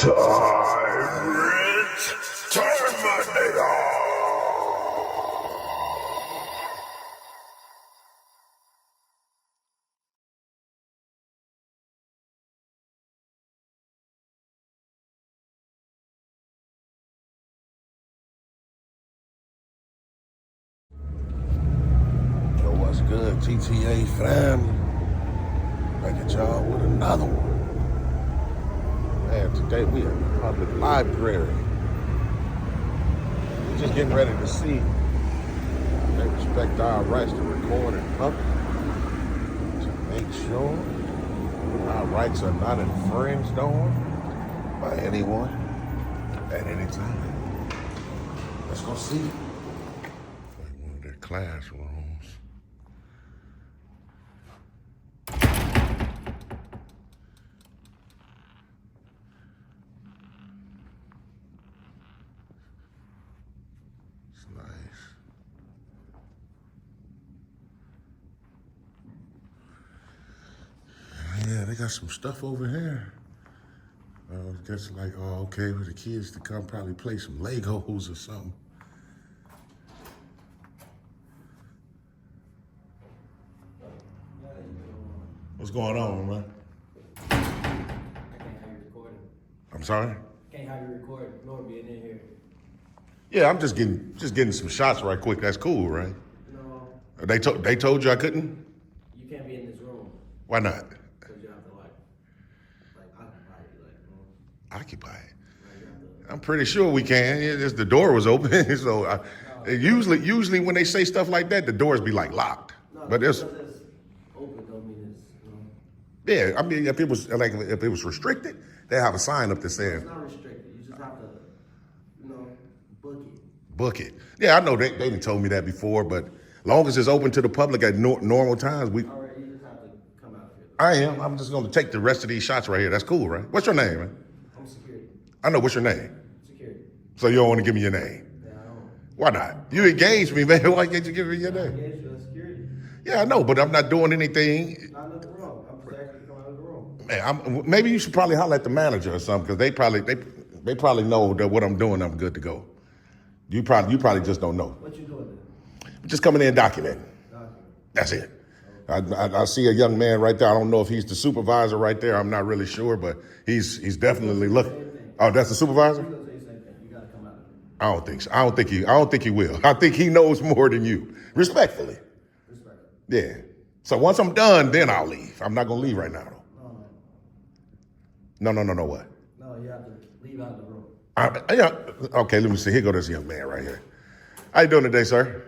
Tyrant, Terminator! Yo, what's good, GTA family? Back at y'all with another one. Man, today we at the public library. We're just getting ready to see if they respect our rights to record in public, to make sure our rights are not infringed on by anyone at any time. Let's go see. Like one of their classrooms. It's nice. Yeah, they got some stuff over here. I guess like, oh, okay, for the kids to come probably play some Legos or something. What's going on, man? I can't have you recording. I'm sorry? Can't have you recording. Nor being in here. Yeah, I'm just getting some shots right quick. That's cool, right? No, They told you I couldn't? you can't be in this room. Why not? Because you have to like occupy it. Occupy it. Like, you have to. I'm pretty sure we can. Yeah, just the door was open, so usually when they say stuff like that, the doors be like locked. No, But because it's it's open don't mean it's, yeah. I mean, if it was restricted, they have a sign up that says it's not restricted. You just have to, book it. book it. Yeah, I know they didn't told me that before, but long as it's open to the public at normal times, we. All right, you just have to come out here. I am. I'm just going to take the rest of these shots right here. That's cool, right? What's your name, man? I'm security. I know. What's your name? Security. So you don't want to give me your name? Yeah, I don't. Why not? You engaged me, man. Why can't you give me your name? Yeah, you're security. Yeah, I know, but I'm not doing anything. Not nothing wrong. I'm just actually coming out of the room. Man, maybe you should probably holler at the manager or something, because they probably know that what I'm doing, I'm good to go. You probably just don't know. What you doing then? I'm just coming in and documenting. That's it. I see a young man right there. I don't know if he's the supervisor right there. I'm not really sure, but he's definitely looking. Oh, that's the supervisor? He's gonna say the same thing. You gotta come out of it. I don't think so. I don't think he will. I think he knows more than you. Respectfully. Respect. Yeah. So once I'm done, then I'll leave. I'm not gonna leave right now though. No, what? No, you have to leave out of the room. Yeah. Okay, let me see. Here go this young man right here. How you doing today, sir?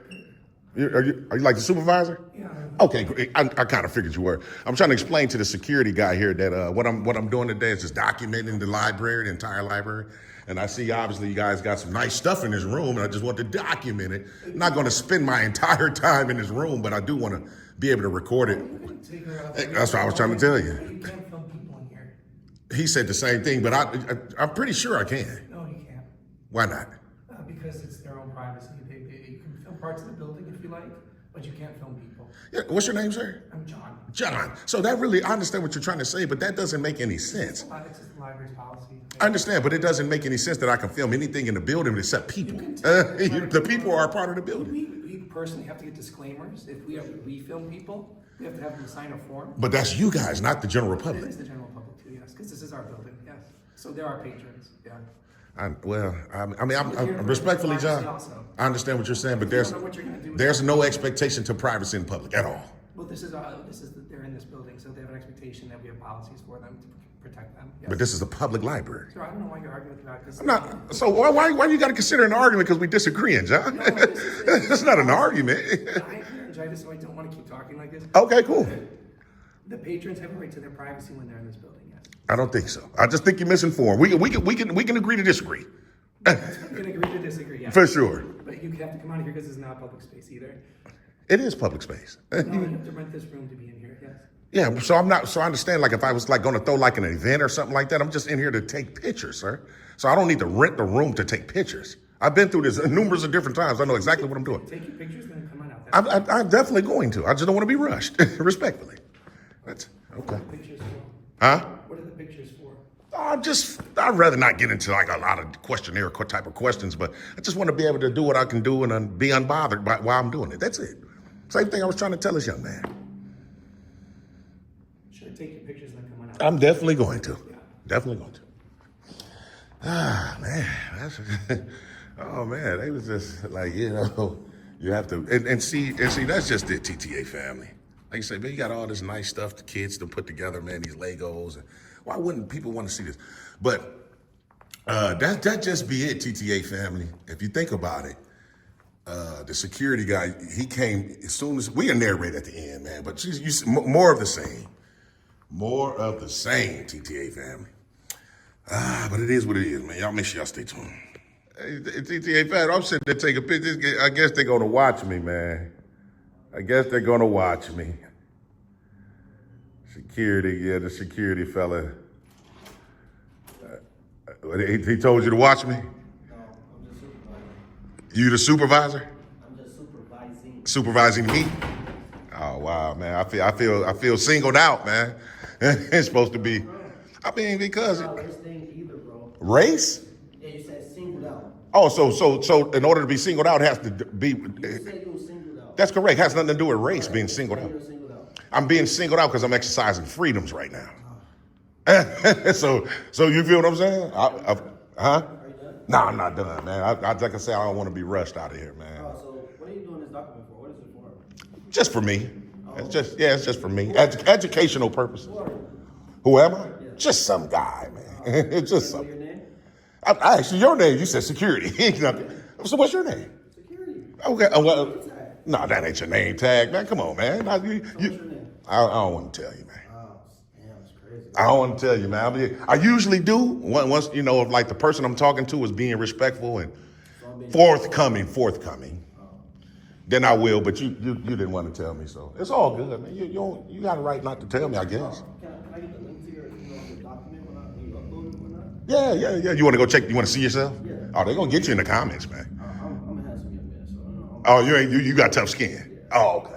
Are you like the supervisor? Yeah. Okay, great. I kind of figured you were. I'm trying to explain to the security guy here that what I'm doing today is just documenting the library, the entire library. And I see obviously you guys got some nice stuff in this room, and I just want to document it. I'm not going to spend my entire time in this room, but I do want to be able to record it. That's what I was trying to tell you. You can't film people in here. He said the same thing, but I'm pretty sure I can. No, you can't. Why not? Because it's their own privacy. You can film parts of the building if you like, but you can't film people. Yeah, what's your name, sir? I'm John. John. So that really, I understand what you're trying to say, but that doesn't make any sense. It's just the library's policy. I understand, but it doesn't make any sense that I can film anything in the building except people. You can The people are a part of the building. We personally have to get disclaimers. If we film people, we have to have them sign a form. But that's you guys, not the general It public. is the general public too, yes, because this is our building, yes. So there are patrons, yeah. I'm respectfully, John, I understand what you're saying, but there's no expectation to privacy in public at all. Well, they're in this building, so they have an expectation that we have policies for them to protect them. Yes. But this is a public library. So I don't know why you're arguing with that. 'Cause I'm not. So why you got to consider an argument because we disagreeing, John? It's not an argument. I apologize, so I don't want to keep talking like this. Okay, cool. The patrons have a right to their privacy when they're in this building, yes. I don't think so. I just think you're misinformed. We can agree to disagree. We can agree to disagree, yes. For sure. But you have to come out of here because it's not public space either. It is public space. No, you have to rent this room to be in here, yes. Yeah, so I understand, like, if I was, like, going to throw, like, an event or something like that, I'm just in here to take pictures, sir. So I don't need to rent the room to take pictures. I've been through this numerous of different times. I know exactly what I'm doing. Take your pictures, then come on out. I'm definitely going to. I just don't want to be rushed, respectfully. That's okay. What are the pictures for? Huh? What are the pictures for? I'd rather not get into like a lot of questionnaire type of questions, but I just want to be able to do what I can do and be unbothered by while I'm doing it. That's it. Same thing I was trying to tell this young man. Should I take your pictures and then come on out? I'm definitely going to. Definitely going to. Ah, man. Oh, man. They was just like, you have to, and see, that's just the TTA family. Like you say, man, you got all this nice stuff the kids to put together, man, these Legos. And why wouldn't people want to see this? But that just be it, TTA family. If you think about it, the security guy, he came as soon as, we can narrate at the end, man, but more of the same. More of the same, TTA family. But it is what it is, man. Y'all make sure y'all stay tuned. Hey, TTA family, I'm sitting there taking pictures. I guess they're going to watch me, man. I guess they're going to watch me. Security, yeah, the security fella. He told you to watch me? No, I'm just supervising. You the supervisor? I'm just supervising. Supervising me? Oh wow, man! I feel singled out, man. It's supposed to be. I mean, because Race thing either, bro. race. Yeah, you said singled out. Oh, so in order to be singled out, it has to be. You said you were singled out. That's correct. It has nothing to do with race being singled out. You're singled out. I'm being singled out because I'm exercising freedoms right now. so you feel what I'm saying? Huh? Are you done? No, I'm not done, man. Like I say, I don't want to be rushed out of here, man. Oh, so what are you doing this document for? What is it for? Just for me. It's just for me. Educational purposes. Who are you? Who am I? Yeah. Just some guy, man. It's just Know some. your name? I actually, your name. You said security. So what's your name? Security. Okay. Well, Name tag. no, that ain't your name tag, man. Come on, man. What's your name? I don't want to tell you, man. Oh, damn, that's crazy. I don't want to tell you, man. I usually do once if like the person I'm talking to is being respectful and forthcoming. Then I will, but you didn't want to tell me, so it's all good, man. You got a right not to tell me, I guess. Can I get the link to your document when you upload it or not? Yeah. You want to go check? You want to see yourself? Yeah. Oh, they're gonna get you in the comments, man. I'm a handsome young man, so I don't know. Oh, you got tough skin. Oh,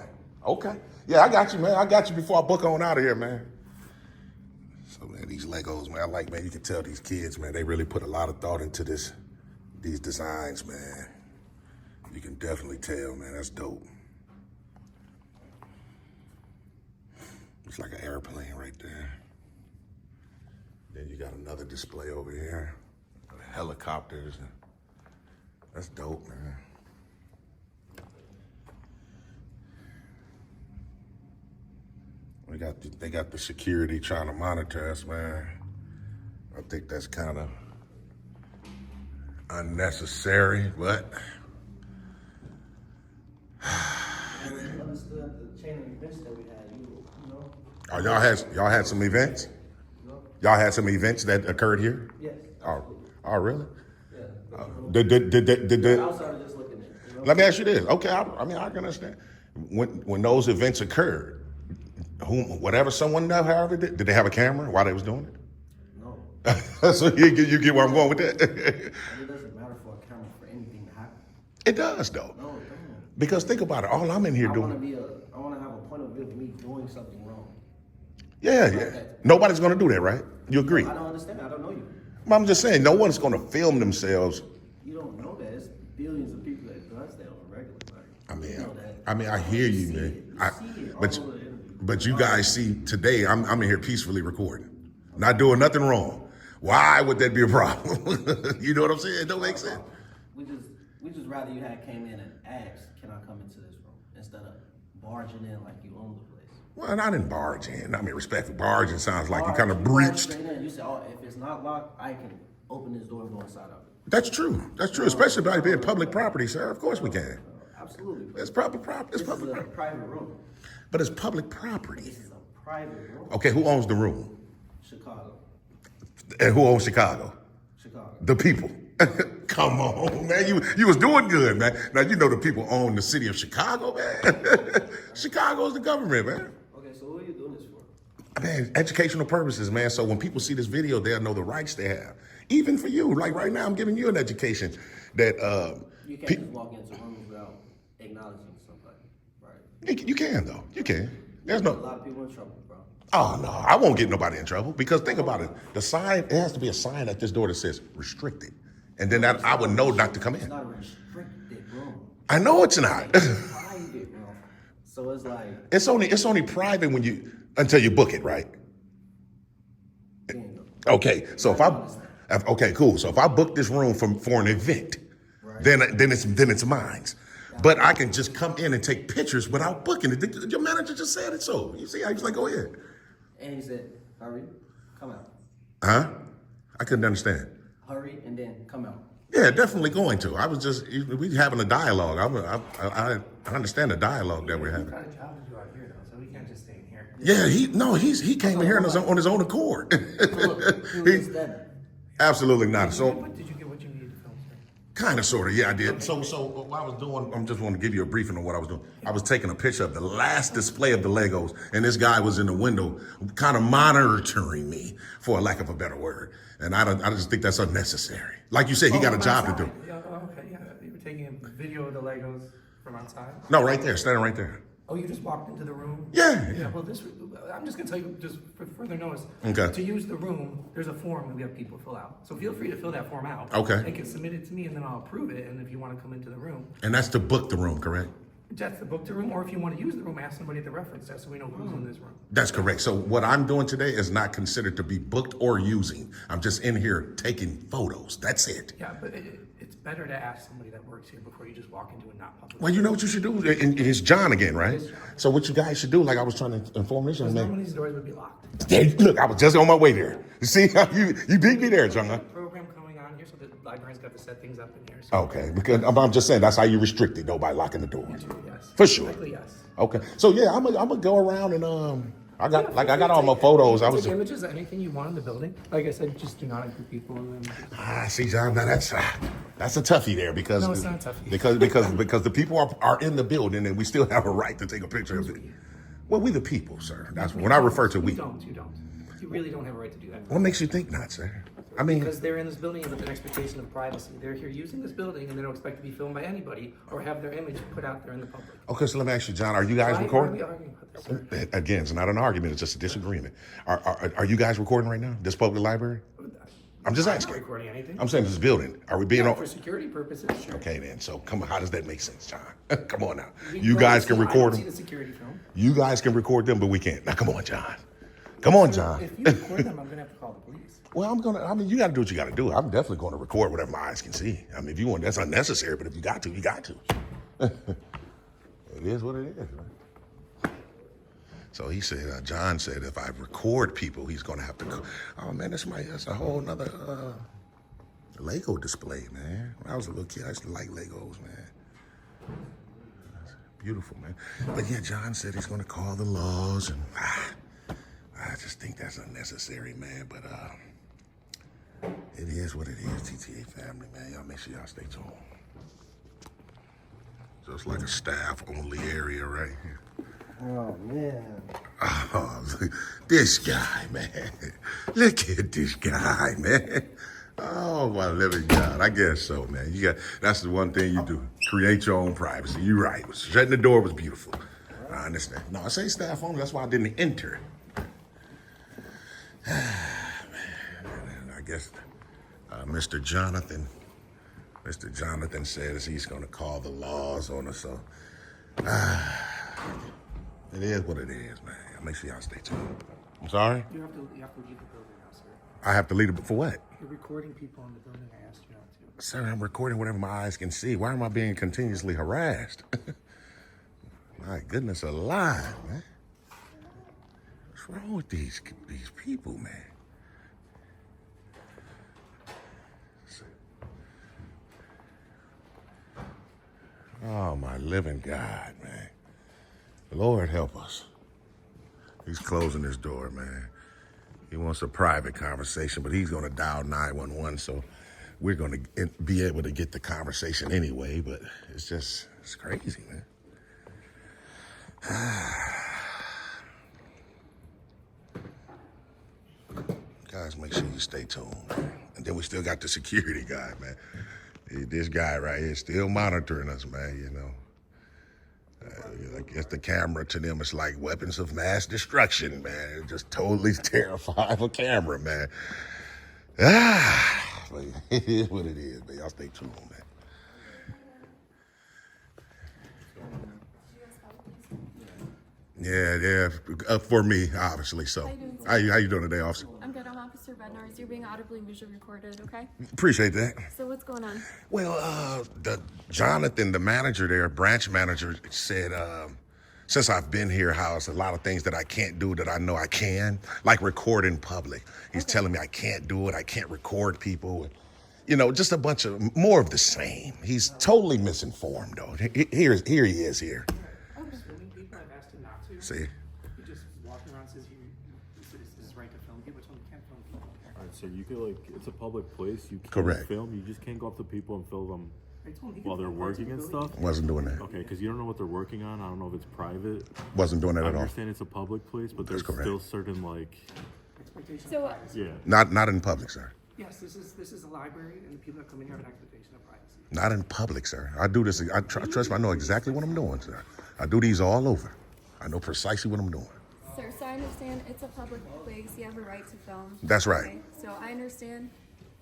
okay. Yeah, I got you, man. I got you before I book on out of here, man. So, man, these Legos, man, man, you can tell these kids, man, they really put a lot of thought into these designs, man. You can definitely tell, man, that's dope. It's like an airplane right there. Then you got another display over here, helicopters. That's dope, man. They got the security trying to monitor us, man. I think that's kind of unnecessary, but You understood the chain of events that we had, you know? oh, y'all had some events? You know? Y'all had some events that occurred here? Yes. Oh, really? Yeah. Did Outside of just looking at it, you know? let me ask you this. Okay, I can understand. When those events occurred, whatever someone however did they have a camera while they was doing it? No. So you get where I'm going with that? It doesn't matter for a camera for anything to happen. It does though. No, it doesn't. Because think about it, all I'm in here I doing. want to have a point of view of me doing something wrong. Yeah. Nobody's gonna do that, right? You agree? I don't understand. I don't know you. I'm just saying, no one's gonna film themselves. You don't know that. It's billions of people that does that on a regular. Like, you know that. I hear you, see man. it. You see it all over the interview. But you guys see today, I'm in here peacefully recording, not doing nothing wrong. Why would that be a problem? You know what I'm saying? It don't make sense. We just rather you had came in and asked, can I come into this room, instead of barging in like you own the place. Well, I didn't barge in. I mean, respectful. Barging sounds like you kind of barged breached. straight in. You said, oh, if it's not locked, I can open this door and go inside of it. That's true. Especially by being public property, sir. Of course we can. Absolutely. It's public property. It's This public is a property. private room. But it's public property. This is a private room. Okay, who owns the room? Chicago. And who owns Chicago? Chicago. The people. Come on, man. You was doing good, man. Now you know the people own the city of Chicago, man. Chicago's the government, man. Okay, so what are you doing this for? Man, educational purposes, man. So when people see this video, they'll know the rights they have. Even for you, like right now, I'm giving you an education that You can't just walk into rooms without acknowledging somebody, right? you can though. You can. There's A no. lot of people in trouble, bro. Oh no, I won't get nobody in trouble because think about it. The sign, it has to be a sign at this door that says restricted. And then that I would know not to come It's in. not a restricted room. I know it's not. It's a private room. So it's like, It's only private when until you book it, right? Okay, so okay, cool. So if I book this room for an event, Right. then it's mine. But I can just come in and take pictures without booking it. Your manager just said it so. You see, I was like, go ahead. and he said, hurry, come out. Huh? I couldn't understand. Hurry and then come out. Yeah, definitely going to. I was just we having a dialogue. I understand the dialoge that we're having. We've got a job to do out here though, so we can't just stay in here. Yeah, he came in here on his own accord. Who is that? Absolutely not. So Did you get what you needed to film, sir? kind of, sort of, yeah, I did. So what I was doing, I'm just want to give you a briefing on what I was doing. I was taking a picture of the last display of the Legos, and this guy was in the window, kind of monitoring me, for a lack of a better word. And I just think that's unnecessary. Like you said, he got a job to do. Yeah, okay, yeah. You were taking a video of the Legos from outside? No, right there, standing right there. Oh, you just walked into the room? Yeah. Yeah, well, I'm just gonna tell you, just for further notice. Okay. To use the room, there's a form that we have people fill out. So feel free to fill that form out. Okay. And can submit it to me, and then I'll approve it, and if you wanna come into the room, And that's to book the room, correct? that's the book the room, or if you wanna use the room, ask somebody at the reference desk so we know who's in this room. That's correct. So what I'm doing today is not considered to be booked or using. I'm just in here taking photos. That's it. Yeah, but it's better to ask somebody that works here before you just walk into a not public. Well, you know what you should do? And it's John again, right? It is John. So what you guys should do, like I was trying to inform this young Because man. normally these doors would be locked. There, look, I was just on my way there. You see, you beat me there, John. Program coming on here, so the librarian's got to set things up in here. So Okay, because I'm just saying that's how you restrict it, though, by locking the doors. yes. For sure. Likely yes. Okay, so yeah, I'm gonna go around and I got all my photos. I was Take images of anything you want in the building. Like I said, just do not include people. And then see, John, now that's a toughie there because No, it's not a toughie. because the people are in the building and we still have a right to take a picture of it. Well, we the people, sir. That's when I refer to we. You don't. You really don't have a right to do that. What makes you think not, sir? I mean, Because they're in this building with an expectation of privacy. They're here using this building, and they don't expect to be filmed by anybody or have their image put out there in the public. okay, so let me ask you, John, are you guys Why are we recording? arguing about this, sir? Again, it's not an argument, it's just a disagreement. Are you guys recording right now? This public library? I'm just I'm not asking. recording anything. I'm saying this building. Are we being Yeah, on? for security purposes, sure. Okay, then. So come on, how does that make sense, John? Come on now. We You don't guys see- can I don't record see them. the security film. You guys can record them, but we can't. Now, come on, John. Come on, John. If you record them, I'm gonna have to call the police. Well, you got to do what you got to do. I'm definitely going to record whatever my eyes can see. I mean, if you want, that's unnecessary, but if you got to, you got to. It is what it is, right? So he said, John said, if I record people, he's going to have to. Oh man, that's a whole nother Lego display, man. When I was a little kid, I used to like Legos, man. That's beautiful, man. But yeah, John said he's going to call the laws, and I just think that's unnecessary, man. But it is what it is, TTA family, man. Y'all make sure y'all stay tuned. Just like a staff-only area right here. Oh, man. Oh, this guy, man. Look at this guy, man. Oh, my living God. I guess so, man. That's the one thing you do. Create your own privacy. You're right. Shutting the door was beautiful. I understand. No, I say staff only. That's why I didn't enter. Man, I guess Mr. Jonathan says he's going to call the laws on us. So it is what it is, man. Make sure y'all stay tuned. I'm sorry? You have to leave the building now, sir. I have to leave it for what? You're recording people in the building. I asked you not to. Sir, I'm recording whatever my eyes can see. Why am I being continuously harassed? My goodness alive, man. What's wrong with these people, man? Oh, my living God, man. Lord help us. He's closing his door, man. He wants a private conversation, but he's going to dial 911, so we're going to be able to get the conversation anyway, but it's crazy, man. Guys, make sure you stay tuned. And then we still got the security guy, man. This guy right here still monitoring us, man, you know. I guess the camera to them is like weapons of mass destruction, man. It just totally terrified a camera, man. But it is what it is, man. Y'all stay tuned, man. Yeah, for me, obviously. So, how you doing today, officer? I'm good. I'm Officer Bednars. You're being audibly visually recorded, okay? Appreciate that. So what's going on? Well, the Jonathan, the manager there, branch manager, said since I've been here, how it's a lot of things that I can't do that I know I can, like record in public. He's telling me I can't do it. I can't record people. You know, just a bunch of more of the same. He's totally misinformed, though. Here he is here. People I've asked him not to. See? He just walking around says it's his right to film people. Told him he can't film people. All right, so you could it's a public place. You can Correct. film. You just can't go up to people and film them I told him he can while they're film parts of working the and building. stuff. Wasn't doing that. Okay, because you don't know what they're working on. I don't know if it's private. Wasn't doing that I at all. understand it's a public place, but there's correct. still certain Expectation So- of privacy. yeah. Not in public, sir. Yes, this is a library, and the people that come in here have an expectation of privacy. Not in public, sir. I do this. Trust me, I know exactly what I'm doing, sir. I do these all over. I know precisely what I'm doing. Sir, so I understand it's a public place. You have a right to film. That's right. Okay? So I understand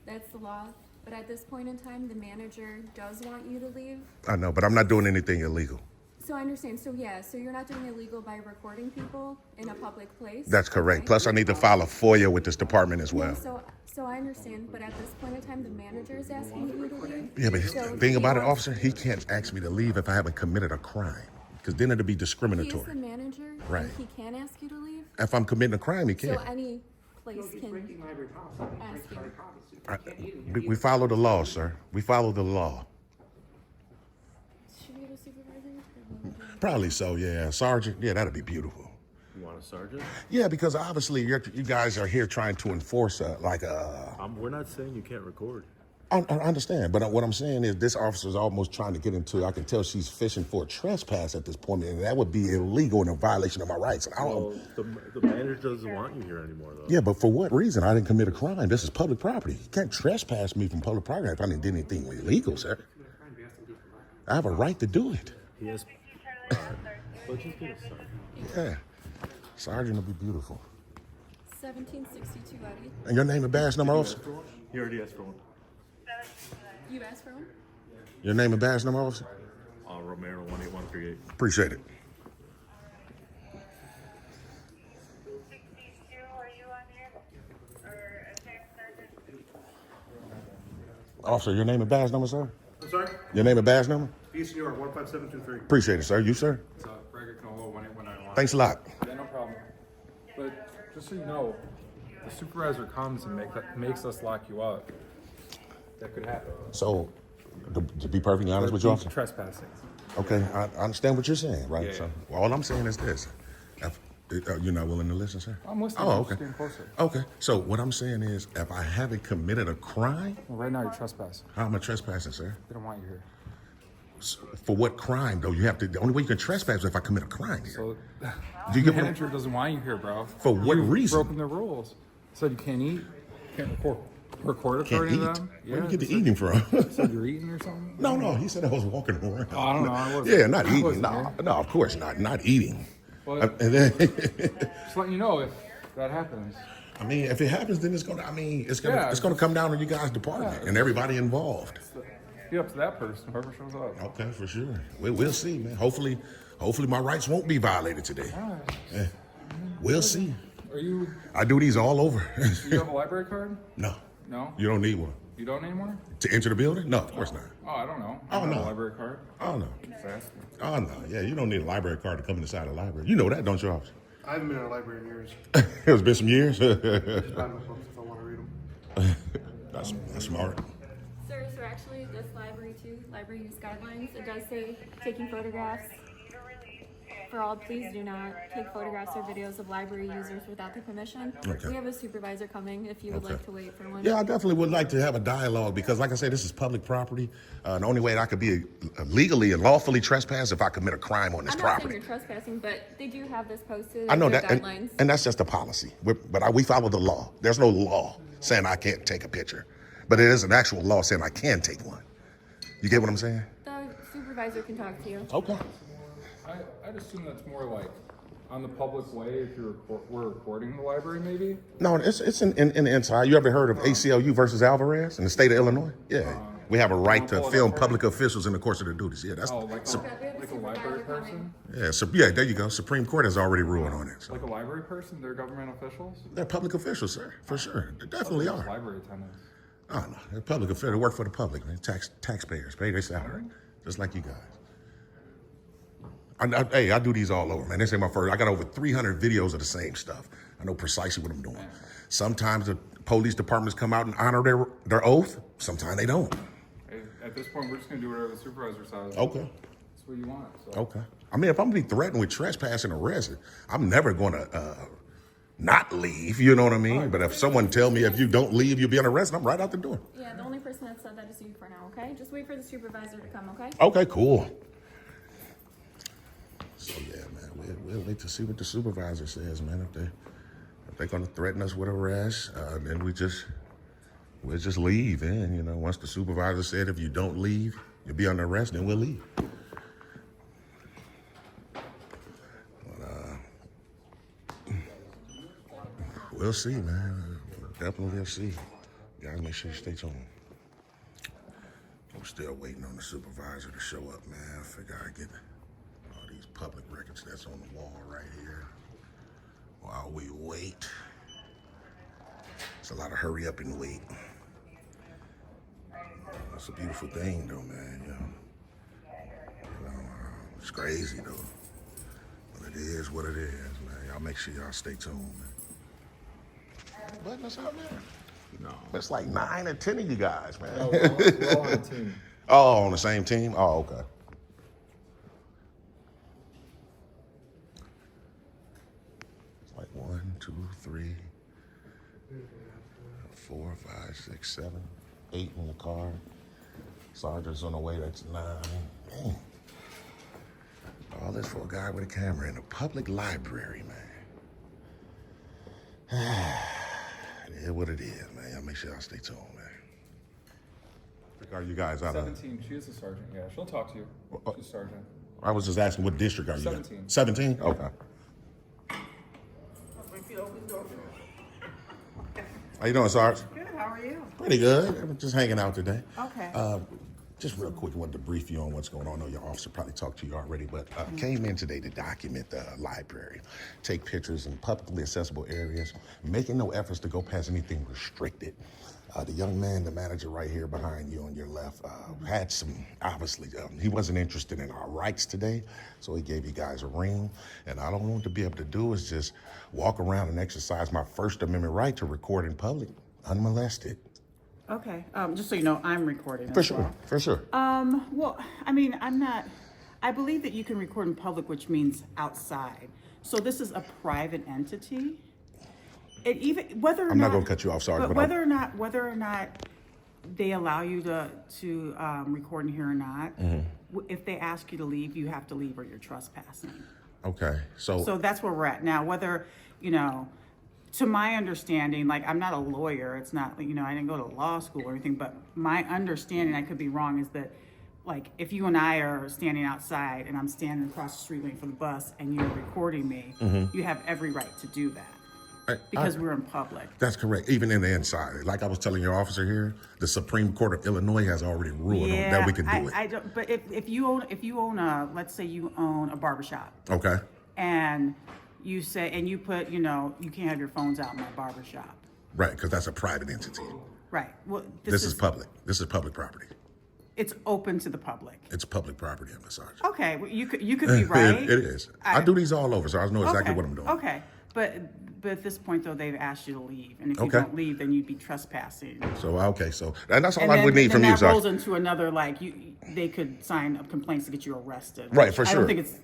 that's the law. But at this point in time, the manager does want you to leave. I know, but I'm not doing anything illegal. So I understand. So yeah, so you're not doing illegal by recording people in a public place. That's correct. Okay? Plus, I need to file a FOIA with this department as No, well. so I understand, but at this point in time, the manager is asking you to leave. Yeah, but So the thing he about it, wants- officer, he can't ask me to leave if I haven't committed a crime, because then it'll be He is discriminatory. the manager. Right. And he can ask you to leave. If I'm committing a crime, he So can't. any place He's can. breaking library policy. He's Ask breaking you. library policy. You can't eat in here. We follow the law, sir. We follow the law. Should we have a supervisor? Probably so, yeah. Sergeant, yeah, that'd be beautiful. You want a sergeant? Yeah, because obviously you guys are here trying to enforce We're not saying you can't record. I understand, but what I'm saying is this officer's almost trying to get into, I can tell she's fishing for a trespass at this point, and that would be illegal and a violation of my rights. And I don't, Well, the manager doesn't want you here anymore, though. yeah, but for what reason? I didn't commit a crime. This is public property. You can't trespass me from public property if I didn't do anything illegal, sir. I have a right to do it. He has. Let's just get a sergeant. Yeah. Sergeant will be beautiful. 1762, Eddie. And your name and badge number, officer? He already asked for one. You asked for one? Your name and badge number, officer? Romero 18138. Appreciate it. 262, are you on here? Or a text sergeant? Officer, your name and badge number, sir? I'm sorry? Your name and badge number? East New York, 15723. Appreciate it, sir. You, sir? It's Gregor Canolo, 18191. Thanks a lot. Yeah, no problem. But just so you know, the supervisor comes and makes us lock you up. That could happen. So, to be perfectly honest with you, officer, Trespassing. okay, I understand what you're saying, right? Yeah, So, all I'm saying is this. You're not willing to listen, sir? I'm listening. Oh, I'm okay. just getting closer. Okay, so what I'm saying is, if I haven't committed a crime, Well, right now you're trespassing. how am I trespassing, sir? They don't want you here. For what crime, though? You have to. The only way you can trespass is if I commit a crime here. So Do the you get what I'm- manager doesn't want you here, bro. For what You've reason? broken the rules. Said you can't eat, can't record Can't according eat. to them. Where you get the eating from? Said you're eating or something. No, he said I was walking around. Oh, I don't know. I wasn't- Yeah, not I eating. wasn't No, there. no, of course not eating. Well, And then, just letting you know if that happens. I mean, if it happens, then it's gonna. I mean, it's gonna. Yeah. It's gonna come down to you guys' department and everybody involved. Be up to that person, whoever shows up. Okay, for sure. We'll see, man. Hopefully my rights won't be violated today. All right. Yeah. We'll see. Are you? I do these all over. Do you have a library card? No, No. you don't need one You don't anymore? to enter the building. No, of course not. Oh, I don't know. Oh, I don't have no. a library card. Oh no. Just asking. Oh no. Yeah, you don't need a library card to come inside the library. You know that, don't you, officer? I haven't been in a library in years. It's been some years. Just buy my books if I want to read them. That's smart. Sir, so actually, this library too, library use guidelines, it does say taking photographs. For all, please do not take photographs or videos of library users without their permission. Okay. We have a supervisor coming if you would Okay. like to wait for one. Yeah, I definitely would like to have a dialogue because, like I said, this is public property. The only way that I could be legally and lawfully trespassed if I commit a crime on this I'm not saying property. you're trespassing, but they do have this posted. I know their that, and, guidelines. and that's just a policy. We follow the law. There's no law saying I can't take a picture, but it is an actual law saying I can take one. You get what I'm saying? The supervisor can talk to you. Okay. I'd assume that's more like on the public way if we're recording the library, maybe. No, it's in the inside. You ever heard of ACLU versus Alvarez in the state of Illinois? Yeah. We have a right to film public officials in the course of their duties. Yeah, that's Like a library person? yeah, there you go. Supreme Court has already ruled on it. So. Like a library person? They're government officials? They're public officials, sir, for sure. They definitely are. Library attendants. Oh, no, they're public officials. They work for the public, man. Taxpayers pay their salary, just like you guys. I do these all over, man. This ain't my first. I got over 300 videos of the same stuff. I know precisely what I'm doing. Sometimes the police departments come out and honor their oath. Sometimes they don't. At this point, we're just going to do whatever the supervisor says. Okay. That's what you want. So. Okay. I mean, if I'm going to be threatened with trespassing and arrest, I'm never going to not leave. You know what I mean? But if someone tell me if you don't leave, you'll be arrested, I'm right out the door. Yeah, the only person that said that is you for now, okay? Just wait for the supervisor to come, okay? Okay, cool. So yeah, man, we'll wait to see what the supervisor says, man. If they're gonna threaten us with arrest, then we'll just leave. And you know, once the supervisor said if you don't leave, you'll be under arrest, then we'll leave. But we'll see, man. Definitely, we'll see. Guys, make sure you stay tuned. I'm still waiting on the supervisor to show up, man. I figure I get all these public records that's on the wall right here while we wait. It's a lot of hurry up and wait. It's a beautiful thing, though, man. It's crazy, though. But it is what it is, man. Y'all make sure y'all stay tuned, man. But that's out there. No. It's like 9 or 10 of you guys, man. No, we're all on a team. Oh, on the same team? Oh, okay. It's like 1, 2, 3, 4, 5, 6, 7, 8 in the car. Sergeant's on the way, that's 9. Dang. All this for a guy with a camera in a public library, man. It is what it is, man. Y'all make sure y'all stay tuned, man. Are you guys out 17. She is a sergeant. Yeah, she'll talk to you. She's a sergeant. I was just asking what district are you 17. in? 17? Okay. How you doing, Sarge? Good, how are you? Pretty good. I'm just hanging out today. Okay. Just real quick, I wanted to brief you on what's going on. I know your officer probably talked to you already, but came in today to document the library, take pictures in publicly accessible areas, making no efforts to go past anything restricted. The young man, the manager right here behind you on your left, had some, obviously, he wasn't interested in our rights today, so he gave you guys a ring. And all I want to be able to do is just walk around and exercise my First Amendment right to record in public, unmolested. Okay. Just so you know, I'm recording. For sure, for sure. Well, I mean, I believe that you can record in public, which means outside. So this is a private entity. I'm not going to cut you off, sorry. But whether or not they allow you to record in here or not, if they ask you to leave, you have to leave or you're trespassing. Okay, So that's where we're at now. Whether, to my understanding, like I'm not a lawyer, it's not, I didn't go to law school or anything, but my understanding, I could be wrong, is that like if you and I are standing outside and I'm standing across the street waiting for the bus and you're recording me, you have every right to do that. Because we're in public. That's correct. Even in the inside, like I was telling your officer here, the Supreme Court of Illinois has already ruled on that we can do it. I don't. But if you own a, let's say you own a barbershop. Okay. And you say, and you put, you can't have your phones out in my barbershop. Right, because that's a private entity. Right. Well, this is public. This is public property. It's open to the public. It's public property, Sergeant. Okay. Well, you could be right. It is. I do these all over, so I know exactly what I'm doing. Okay. But at this point, though, they've asked you to leave, and if you don't leave, then you'd be trespassing. So and that's all I would need from you, Sergeant. And that rolls into another, they could sign up complaints to get you arrested. Right, for sure. I don't think it's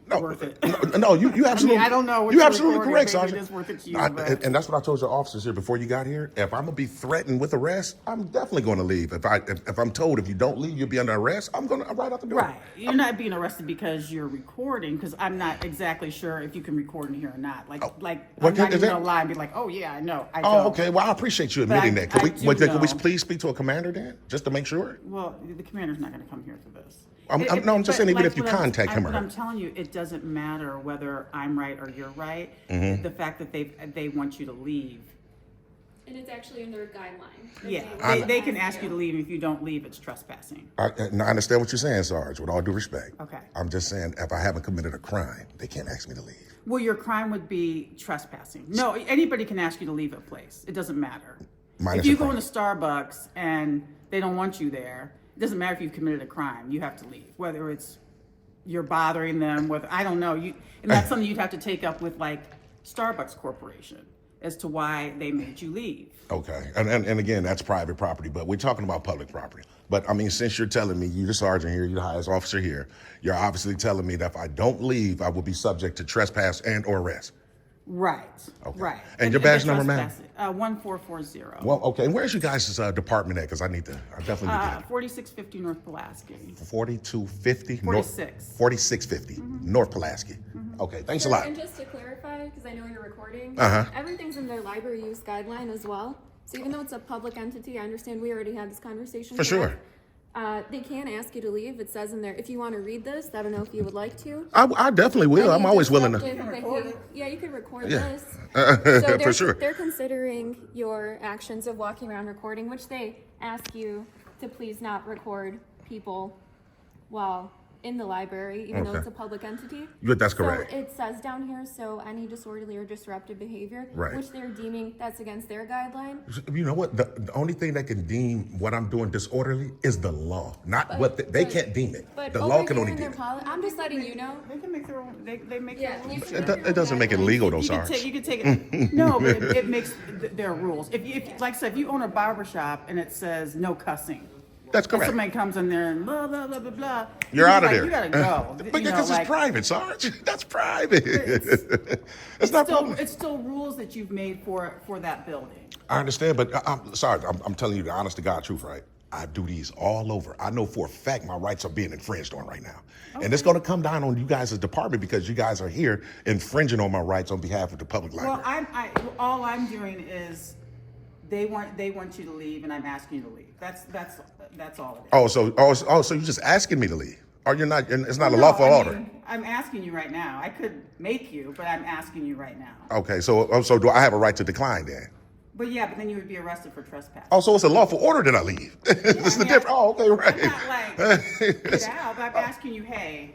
worth it. No, you absolutely. I don't know. What you're absolutely correct, Sergeant. Sergeant. It is worth it to you, and that's what I told your officers here before you got here. If I'm gonna be threatened with arrest, I'm definitely going to leave. If I'm told if you don't leave, you'll be under arrest, I'm right out the door. Right. You're not being arrested because you're recording. Because I'm not exactly sure if you can record in here or not. I'm not even gonna lie and be like, oh yeah, I know. I don't. Okay. Well, I appreciate you admitting that. Can we please speak to a commander then, just to make sure? Well, the commander's not going to come here for this. I'm just saying, even if you contact him or But her. I'm telling you, it doesn't matter whether I'm right or you're right. Mm-hmm. The fact that they want you to leave. And it's actually in their guidelines. Yeah, They they can ask you to leave. If you don't leave, it's trespassing. I understand what you're saying, Sarge, with all due respect. Okay. I'm just saying, if I haven't committed a crime, they can't ask me to leave. Well, your crime would be trespassing. No, anybody can ask you to leave a place. It doesn't matter. Minus If you a go crime. into Starbucks and they don't want you there, it doesn't matter if you've committed a crime. You have to leave. Whether it's you're bothering them, whether I don't know. And that's something you'd have to take up with like Starbucks Corporation as to why they made you leave. Okay, and again, that's private property, but we're talking about public property. But I mean, since you're telling me, you're the sergeant here, you're the highest officer here, you're obviously telling me that if I don't leave, I will be subject to trespass and or arrest. Right. Okay. Right. And your badge number, ma'am? 1440. Well, okay, and where's you guys' department at? Because I definitely need to get it. 4650 North Pulaski. 4250? 46. 4650, North Pulaski. Okay, thanks a lot. And just to clarify, because I know you're recording, Uh-huh. everything's in their library use guideline as well. So even though it's a public entity, I understand we already had this conversation. For sure. correct? They can ask you to leave. It says in there, if you want to read this, I don't know if you would like to. I definitely will. I'm Any always willing to. disruptive behavior- Yeah, you can record Yeah. this. So For sure. They're considering your actions of walking around recording, which they ask you to please not record people while in the library, even though Okay. it's a public entity. But that's correct. So it says down here, so any disorderly or disruptive behavior, Right. which they're deeming that's against their guideline. You know what? The only thing that can deem what I'm doing disorderly is the law, not what they can't deem it. But The over law can here only in deem their it. I'm just letting you know. They can make their own. They make Yeah, their own. you should It, have your it doesn't own make it guidelines. legal though, You Sarge. can take it. No, but it makes their rules. If like I said, if you own a barber shop and it says no cussing, That's and correct. somebody comes in there and blah blah blah blah blah, You're you out of like, there. You gotta go. But You know, because like, it's private, Sarge. That's private. It's not public. it's still rules that you've made for that building. I understand, but Sarge, I'm telling you the honest to God truth, right? I do these all over. I know for a fact my rights are being infringed on right now. And it's going to come down on you guys' department because you guys are here infringing on my rights on behalf of the public library. Well, all I'm doing is they want you to leave, and I'm asking you to leave. That's all it is. So you're just asking me to leave? Or you're not, it's not a No, lawful I order? mean, I'm asking you right now. I could make you, but I'm asking you right now. Okay, so do I have a right to decline then? But yeah, but then you would be arrested for trespass. Oh, so it's a lawful order that I leave. It's the mean, difference. Oh, okay, I'm right. not like, get out, but I'm asking you, hey,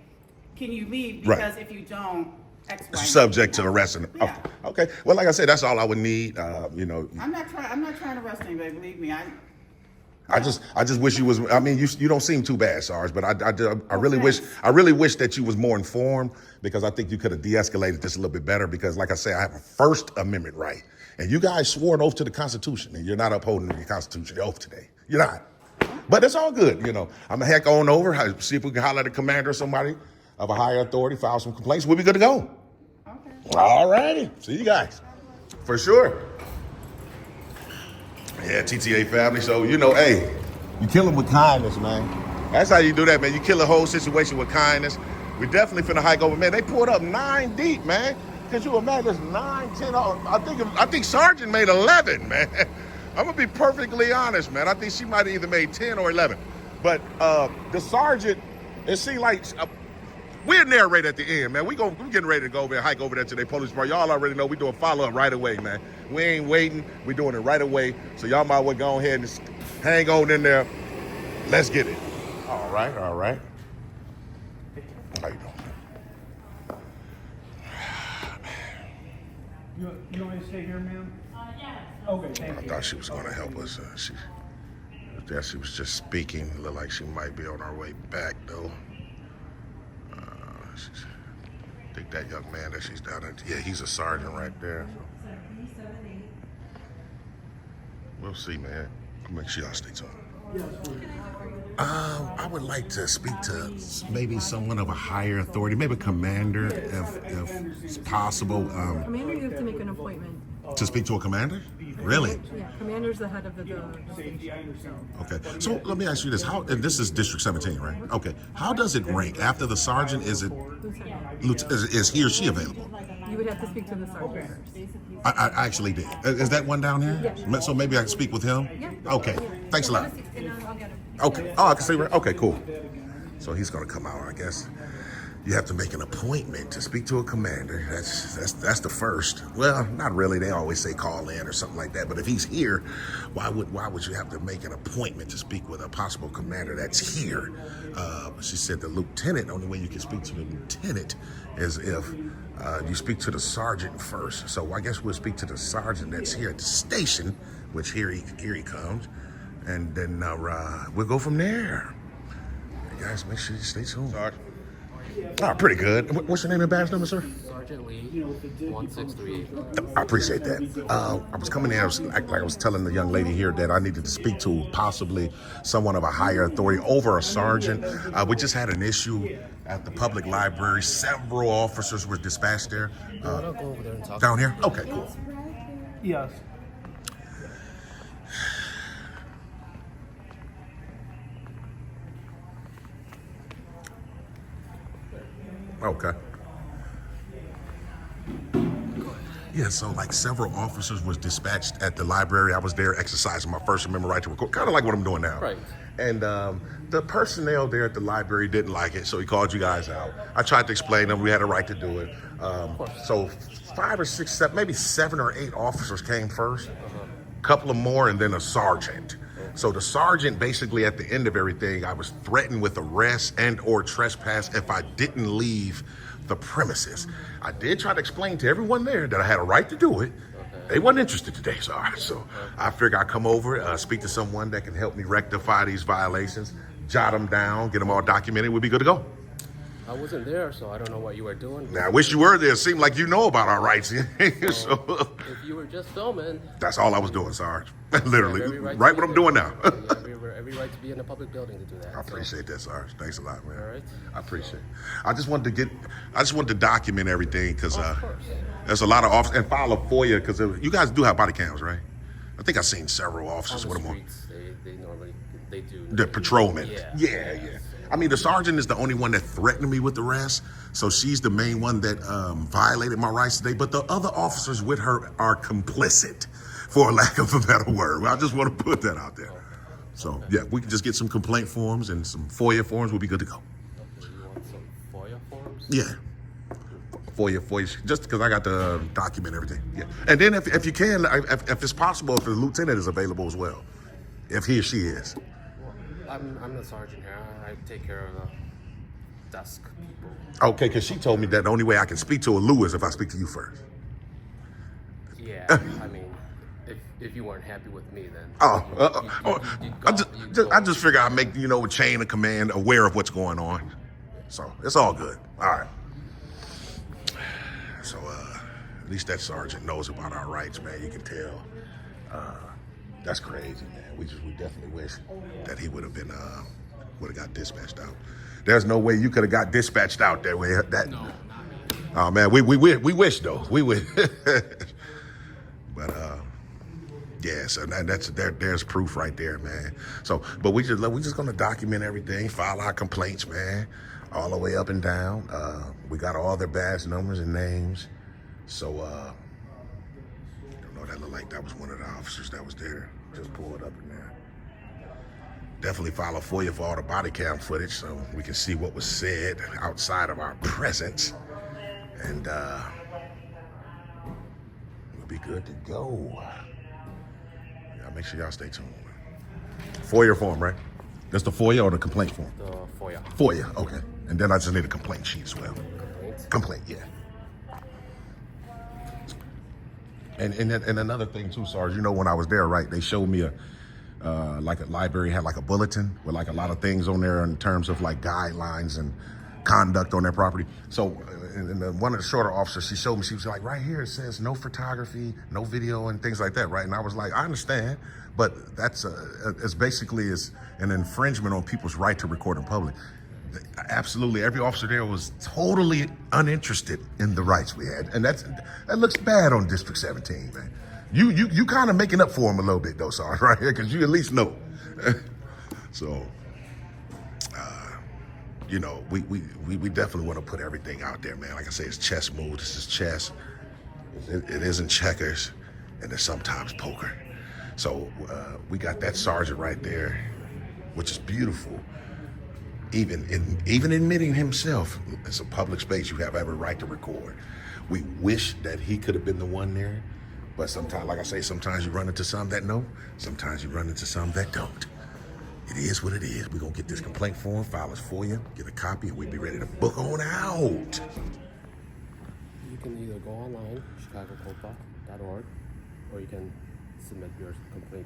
can you leave? Right. Because if you don't, X, Y, Subject to Z. arrest. Yeah. Okay. Well, like I said, that's all I would need. You know, I'm not trying to arrest anybody. Believe me, I just wish you was. I mean, you don't seem too bad, Sarge. But I really wish that you was more informed because I think you could have de-escalated this a little bit better. Because, like I say, I have a First Amendment right, and you guys swore an oath to the Constitution, and you're not upholding the Constitution oath today. You're not. But it's all good. You know, I'm gonna heck on over. See if we can holler at the commander or somebody of a higher authority, file some complaints. We'll be good to go. Okay. All righty. See you guys. For sure. Yeah, TTA family. So, you know, hey, you kill them with kindness, man. That's how you do that, man. You kill the whole situation with kindness. We definitely finna hike over, man. They pulled up 9 deep, man. Could you imagine? There's 9, 10. I think Sergeant made 11, man. I'm gonna be perfectly honest, man. I think she might have either made 10 or 11. But the sergeant, it seemed like we'll narrate at the end, man. We're getting ready to go over and hike over there to the police department. Y'all already know we doing follow-up right away, man. We ain't waiting. We doing it right away. So y'all might well go ahead and just hang on in there. Let's get it. All right. How you doing? You want me to stay here, ma'am? Yeah. Okay, thank I you. thought she was going to help us. She was just speaking. It looked like she might be on her way back, though. I think that young man that she's down at, yeah, he's a sergeant right there. So. We'll see, man. I'll make sure y'all stay tuned. I would like to speak to maybe someone of a higher authority, maybe a commander, if it's possible. Commander, you have to make an appointment. To speak to a commander? Really? Yeah, commander's the head of the station. Okay. So let me ask you this: How? And this is District 17, right? Okay. How does it rank after the sergeant? Is it? Is he or she available? You would have to speak to the sergeant first. I actually did. Is that one down here? Yeah. So maybe I can speak with him? Yeah. Okay. Thanks a lot. And I'll get him. Okay. Oh, I can see. Okay. Cool. So he's gonna come out. I guess you have to make an appointment to speak to a commander. That's the first. Well, not really. They always say call in or something like that. But if he's here, why would you have to make an appointment to speak with a possible commander that's here? She said the lieutenant. The only way you can speak to the lieutenant is if you speak to the sergeant first. So I guess we'll speak to the sergeant that's here at the station, which here he comes, and then we'll go from there. You guys, make sure you stay tuned. Sergeant. Oh, pretty good. What's your name and badge number, sir? Sergeant Lee, 1638. I appreciate that. I was coming in, like I was telling the young lady here that I needed to speak to possibly someone of a higher authority over a sergeant. We just had an issue at the public library. Several officers were dispatched there. I'll go over there and talk. Down here? Okay, cool. Yes. Okay. Yeah, so like several officers was dispatched at the library. I was there exercising my First Amendment right to record, kind of like what I'm doing now. Right. And the personnel there at the library didn't like it, so he called you guys out. I tried to explain to them we had a right to do it. So 5 or 6, 7, maybe 7 or 8 officers came first, a couple of more, and then a sergeant. So the sergeant, basically at the end of everything, I was threatened with arrest and or trespass if I didn't leave the premises. I did try to explain to everyone there that I had a right to do it. They wasn't interested today, sorry. So I figured I'd come over, speak to someone that can help me rectify these violations, jot them down, get them all documented. We'll be good to go. I wasn't there, so I don't know what you were doing. Now, I wish you were there. It seemed like you know about our rights. So, if you were just filming... That's all I was doing, Sarge. Literally. Right what I'm doing now. every right to be in a public building to do that. I appreciate that, Sarge. Thanks a lot, man. All right. I appreciate it. I just wanted to document everything because there's a lot of officers, and file a FOIA because you guys do have body cams, right? I think I've seen several officers with them on. They normally do. The patrolmen. Yeah. I mean, the sergeant is the only one that threatened me with arrest, so she's the main one that violated my rights today. But the other officers with her are complicit, for lack of a better word. I just want to put that out there. So, yeah, we can just get some complaint forms and some FOIA forms. We'll be good to go. Okay, you want some FOIA forms? Yeah. FOIA, just because I got to document everything. Yeah. And then if you can, if it's possible, if the lieutenant is available as well, if he or she is. I'm the sergeant here. I take care of the desk people. Okay, because she told me that the only way I can speak to a Lou is if I speak to you first. Yeah, I mean, if you weren't happy with me, then. I just figure I'd make a chain of command aware of what's going on. So it's all good. All right. So at least that sergeant knows about our rights, man. You can tell. That's crazy, man. We definitely wish that he would have got dispatched out. There's no way you could have got dispatched out that way. No, not me. Oh man, we wish though. We wish. But yeah, so there's proof right there, man. So, but we just gonna document everything, file our complaints, man, all the way up and down. We got all their badge numbers and names. So that looked like that was one of the officers that was there. Just pulled up in there. Definitely file a FOIA for all the body cam footage so we can see what was said outside of our presence. And we'll be good to go. Yeah, make sure y'all stay tuned. FOIA form, right? That's the FOIA or the complaint form? The FOIA. FOIA, okay. And then I just need a complaint sheet as well. Complaint, yeah. And another thing too, Sarge, when I was there, right, they showed me like a library had like a bulletin with like a lot of things on there in terms of like guidelines and conduct on their property. So one of the shorter officers, she showed me, she was like, right here it says no photography, no video and things like that, right? And I was like, I understand, but that's it's basically an infringement on people's right to record in public. Absolutely, every officer there was totally uninterested in the rights we had, and that looks bad on District 17, man. You kind of making up for him a little bit though, Sarge, right here, because you at least know. So, we definitely want to put everything out there, man. Like I say, it's chess moves. This is chess. It isn't checkers, and it's sometimes poker. So we got that sergeant right there, which is beautiful. even admitting himself, it's a public space. You have every right to record. We wish that he could have been the one there, but sometimes, like I say, sometimes you run into some that know, sometimes you run into some that don't. It is what it is. We're gonna get this complaint form, file it for you, get a copy, and we'll be ready to book on out. You can either go online, chicagocopa.org, or you can submit your complaint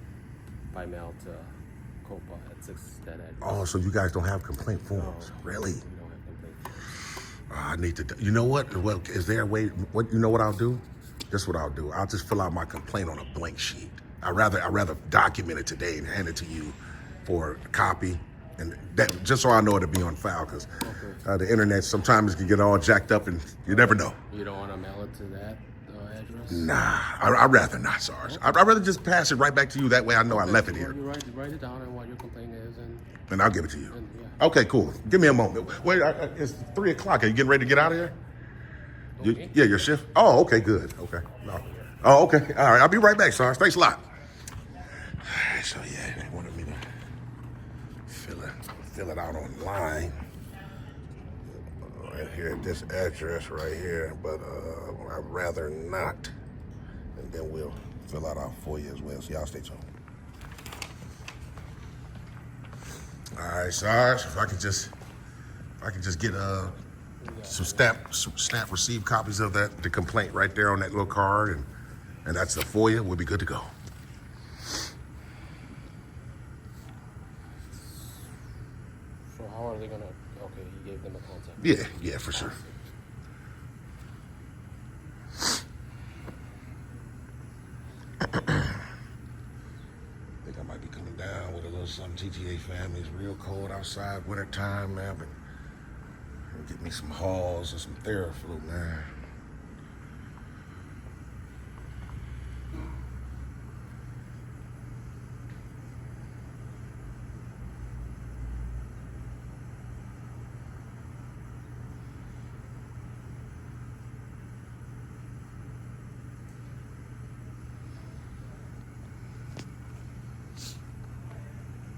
by mail to COPA at 6 that address. Oh, so you guys don't have complaint forms? No, Really? we don't have complaint forms. I need to, you know what? Well, is there a way, you know what I'll do? This is what I'll do. I'll just fill out my complaint on a blank sheet. I'd rather document it today and hand it to you for a copy. And that, just so I know it'll be on file, because the internet sometimes can get all jacked up and you never know. You don't want to mail it to that address? Nah, I'd rather not, Sarge. I'd rather just pass it right back to you. That way I know I left it here. You write it down and what your complaint is, And I'll give it to you. and yeah. Okay, cool. Give me a moment. Wait, it's 3 o'clock. Are you getting ready to get out of here? Yeah, your shift? Oh, okay, good. Okay. No. Oh, okay. All right, I'll be right back, Sarge. Thanks a lot. So, yeah, they wanted me to fill it out online. Right here at this address right here, but I'd rather not. And then we'll fill out for you as well. So y'all stay tuned. All right, Sarge, if I could just get some stamp receive copies of the complaint right there on that little card, and that's the FOIA, we'll be good to go. So how are they gonna? Okay, you gave them a contact. Yeah, for sure. I think I might be coming down with a little something. TTA family, it's real cold outside, winter time, man. But get me some Halls and some Theraflu, man.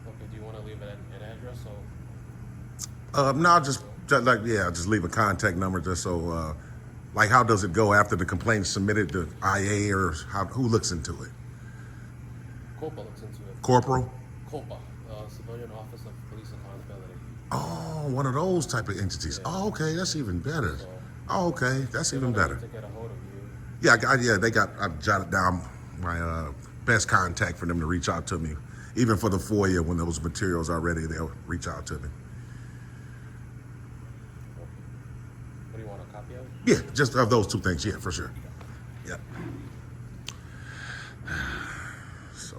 Okay, do you want to leave an address or? No, just leave a contact number just so, like, how does it go after the complaint's submitted to IA, or who looks into it? COPA looks into it. Corporal? COPA, Civilian Office of Police Accountability. Oh, one of those type of entities. Oh, okay, that's even better. Oh, okay, that's even better. To get a hold of you. Yeah, I jotted down my best contact for them to reach out to me. Even for the FOIA, when those materials are ready, they'll reach out to me. What do you want, a copy of it? Yeah, just of those two things, yeah, for sure. Yeah. So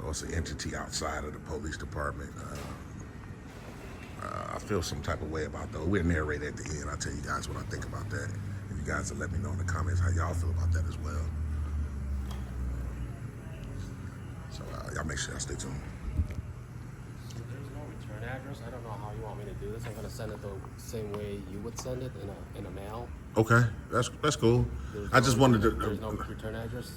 it's an entity outside of the police department. I feel some type of way about those. We'll narrate at the end. I'll tell you guys what I think about that. And you guys will let me know in the comments how y'all feel about that as well. So y'all make sure y'all stay tuned. There's no return address. I don't know how you want me to do this. I'm gonna send it the same way you would send it in a mail. Okay, that's cool. I just wanted to. There's no return address.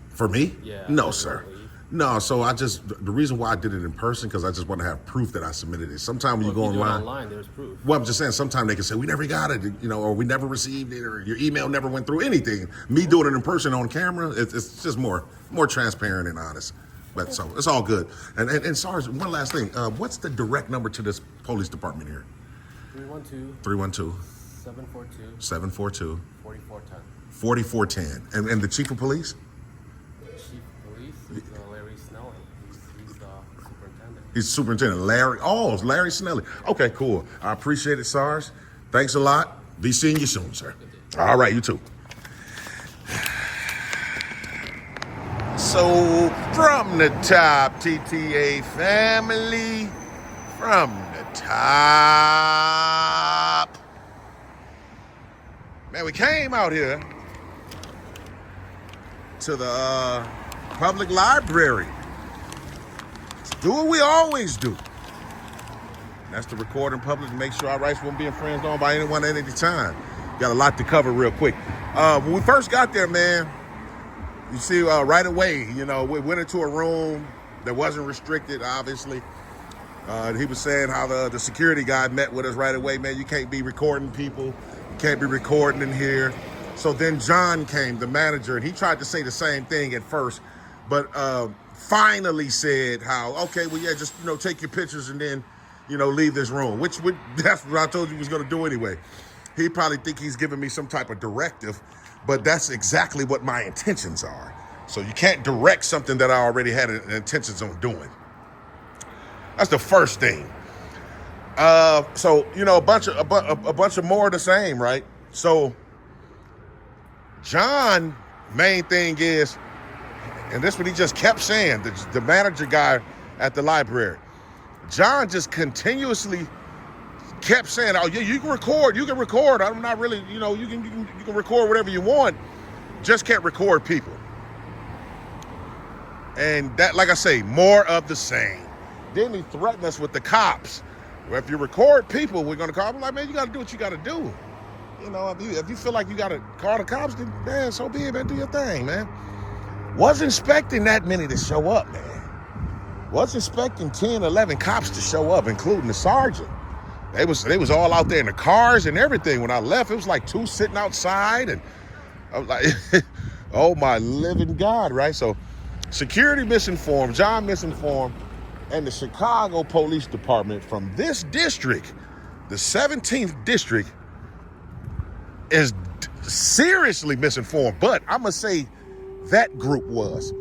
For me? Yeah. No, sir. No, so the reason why I did it in person, because I just want to have proof that I submitted it. Sometimes when you go online, there's proof. Well, I'm just saying, sometimes they can say, we never got it, or we never received it, or your email never went through, anything. Me doing it in person on camera, it's just more transparent and honest. But so it's all good. And Sarge, one last thing. What's the direct number to this police department here? 312 742 4410. And the chief of police? Chief of police is Larry Snelling. He's the superintendent. He's superintendent. Larry Snelling. Okay, cool. I appreciate it, Sarge. Thanks a lot. Be seeing you soon, sir. All right, you too. So, from the top, TTA family, from the top. Man, we came out here to the public library to do what we always do. That's to record in public and make sure our rights won't be infringed on by anyone at any time. Got a lot to cover real quick. When we first got there, man, you see right away, we went into a room that wasn't restricted, obviously. He was saying how the security guy met with us right away. Man, you can't be recording people. You can't be recording in here. So then John came, the manager, and he tried to say the same thing at first, but finally said how, okay, well, yeah, just, take your pictures and then, leave this room, that's what I told you he was going to do anyway. He probably think he's giving me some type of directive, but that's exactly what my intentions are. So you can't direct something that I already had intentions on doing. That's the first thing. So a bunch of more of the same, right? So John, main thing is, and this what he just kept saying, the manager guy at the library. John just continuously kept saying, "Oh, yeah, you can record. I'm not really, you can record whatever you want. Just can't record people." And that, like I say, more of the same. Then he threatened us with the cops. Well, if you record people, we're gonna call them. Like, man, you gotta do what you gotta do. If you feel like you gotta call the cops, then man, so be it, man. Do your thing, man. Wasn't expecting that many to show up, man. Wasn't expecting 10, 11 cops to show up, including the sergeant. They was all out there in the cars and everything. When I left, it was like 2 sitting outside, and I was like, oh my living God, right? So security misinformed, John misinformed, and the Chicago Police Department from this district, the 17th district, is seriously misinformed. But I'm gonna say that group was,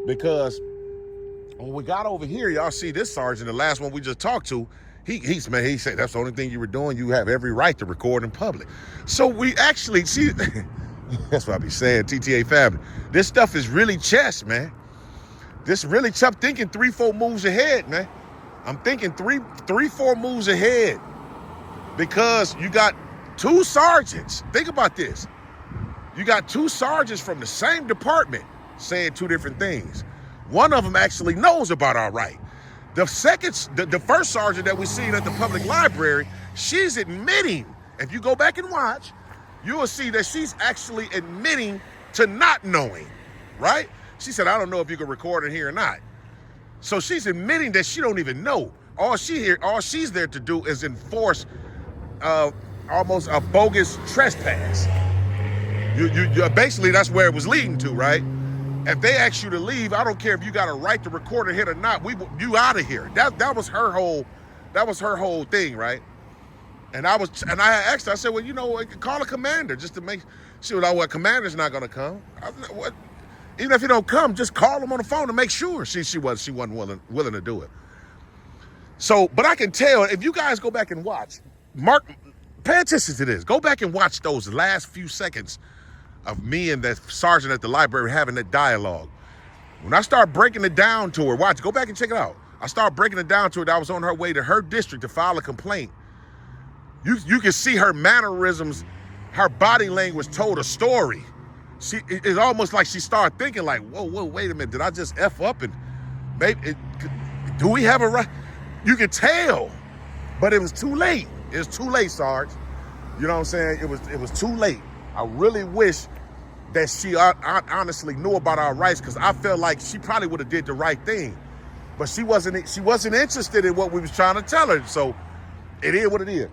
because when we got over here, y'all see this sergeant, the last one we just talked to, he said that's the only thing you were doing. You have every right to record in public. So we actually see, that's what I be saying, TTA family. This stuff is really chess, man. This really tough, thinking 3-4 moves ahead, man. I'm thinking 3-4 moves ahead, because you got 2 sergeants. Think about this. You got 2 sergeants from the same department saying 2 different things. One of them actually knows about our right. The first sergeant that we seen at the public library, she's admitting, if you go back and watch, you will see that she's actually admitting to not knowing, right? She said, I don't know if you can record in here or not. So she's admitting that she don't even know. All she's there to do is enforce almost a bogus trespass. You basically, that's where it was leading to, right? If they ask you to leave, I don't care if you got a right to record it here or not. You out of here. That was her whole thing, right? And I asked her, I said, well, call a commander just to make. She was like, well, commander's not gonna come. What? Even if he don't come, just call him on the phone to make sure. She wasn't willing to do it. So, but I can tell, if you guys go back and watch, pay attention to this. Go back and watch those last few seconds of me and that sergeant at the library having that dialogue. When I start breaking it down to her, watch, go back and check it out. I start breaking it down to her that I was on her way to her district to file a complaint. You can see her mannerisms, her body language told a story. It's almost like she started thinking like, whoa, wait a minute, did I just F up? And maybe, do we have a right? You could tell, but it was too late. It was too late, Sarge. You know what I'm saying? It was too late. I really wish that she honestly knew about our rights, because I felt like she probably would have did the right thing, but she wasn't interested in what we was trying to tell her. So it is what it is.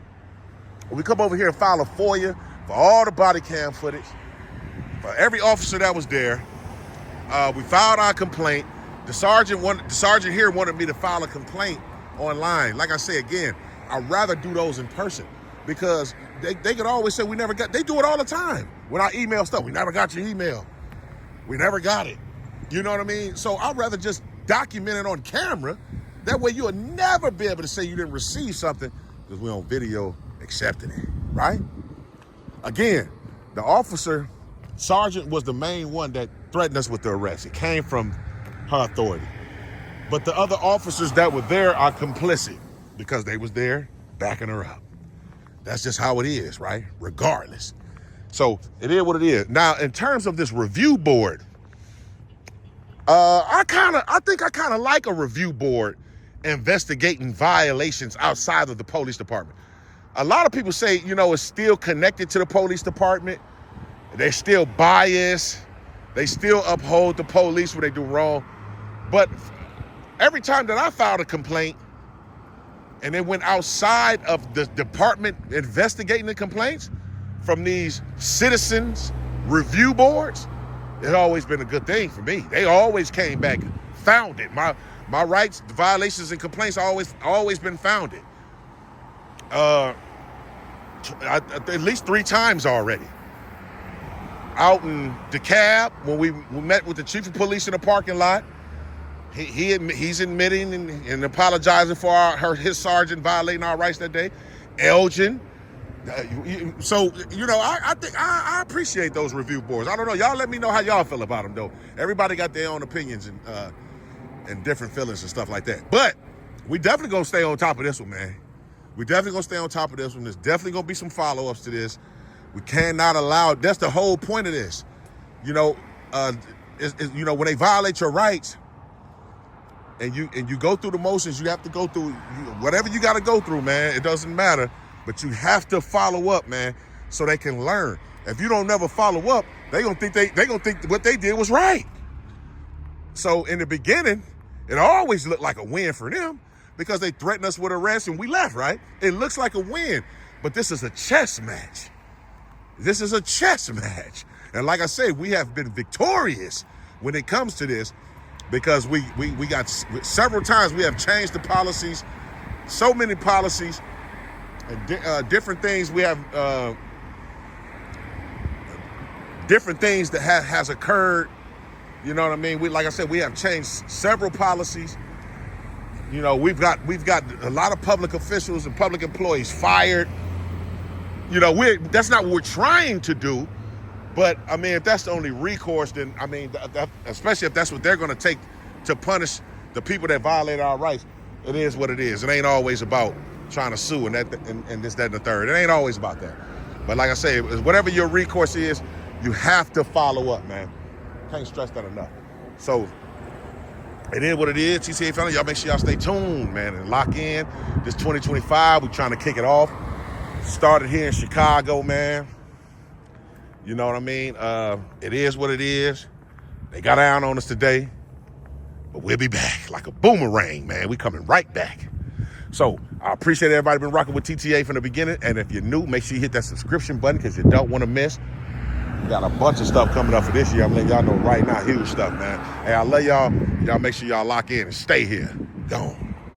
We come over here and file a FOIA for all the body cam footage, for every officer that was there. We filed our complaint. The sergeant here wanted me to file a complaint online. Like I say again, I'd rather do those in person, because they could always say they do it all the time. When I email stuff, we never got your email. We never got it. You know what I mean? So I'd rather just document it on camera. That way you'll never be able to say you didn't receive something, because we're on video accepting it, right? Again, the sergeant was the main one that threatened us with the arrest. It came from her authority. But the other officers that were there are complicit, because they was there backing her up. That's just how it is, right? Regardless. So it is what it is. Now, in terms of this review board, I think I kind of like a review board investigating violations outside of the police department. A lot of people say, it's still connected to the police department. They're still biased. They still uphold the police when they do wrong. But every time that I filed a complaint, and it went outside of the department investigating the complaints from these citizens review boards, it's always been a good thing for me. They always came back, found it. My rights, violations, and complaints always been founded. At least 3 times already. Out in DeKalb, when we met with the chief of police in the parking lot, he's admitting and apologizing for his sergeant violating our rights that day. Elgin. So, you know, I think I appreciate those review boards. I don't know. Y'all let me know how y'all feel about them, though. Everybody got their own opinions and different feelings and stuff like that. But we definitely going to stay on top of this one, man. We definitely going to stay on top of this one. There's definitely going to be some follow-ups to this. We cannot allow, that's the whole point of this. You know, you know, when they violate your rights and you go through the motions, you have to go through whatever you got to go through, man. It doesn't matter, but you have to follow up, man, so they can learn. If you don't never follow up, they gonna think what they did was right. So in the beginning, it always looked like a win for them because they threatened us with arrest and we left, right? It looks like a win, but this is a chess match. This is a chess match. And like I said, we have been victorious when it comes to this because we got several times we have changed the policies, so many policies and different things. We have different things that has occurred. You know what I mean? Like I said, we have changed several policies. You know, we've got a lot of public officials and public employees fired. You know, that's not what we're trying to do, but I mean, if that's the only recourse, then I mean, especially if that's what they're going to take to punish the people that violate our rights, it is what it is. It ain't always about trying to sue and this, that, and the third. It ain't always about that. But like I say, whatever your recourse is, you have to follow up, man. Can't stress that enough. So it is what it is. TCA family, y'all make sure y'all stay tuned, man, and lock in. This 2025, we're trying to kick it off. Started here in Chicago, man. You know what I mean? It is what it is. They got down on us today, but we'll be back like a boomerang, man. We coming right back. So I appreciate everybody been rocking with TTA from the beginning. And if you're new, make sure you hit that subscription button because you don't want to miss. We got a bunch of stuff coming up for this year. I'm letting y'all know right now, huge stuff, man. Hey, I love y'all. Y'all make sure y'all lock in and stay here. Gone.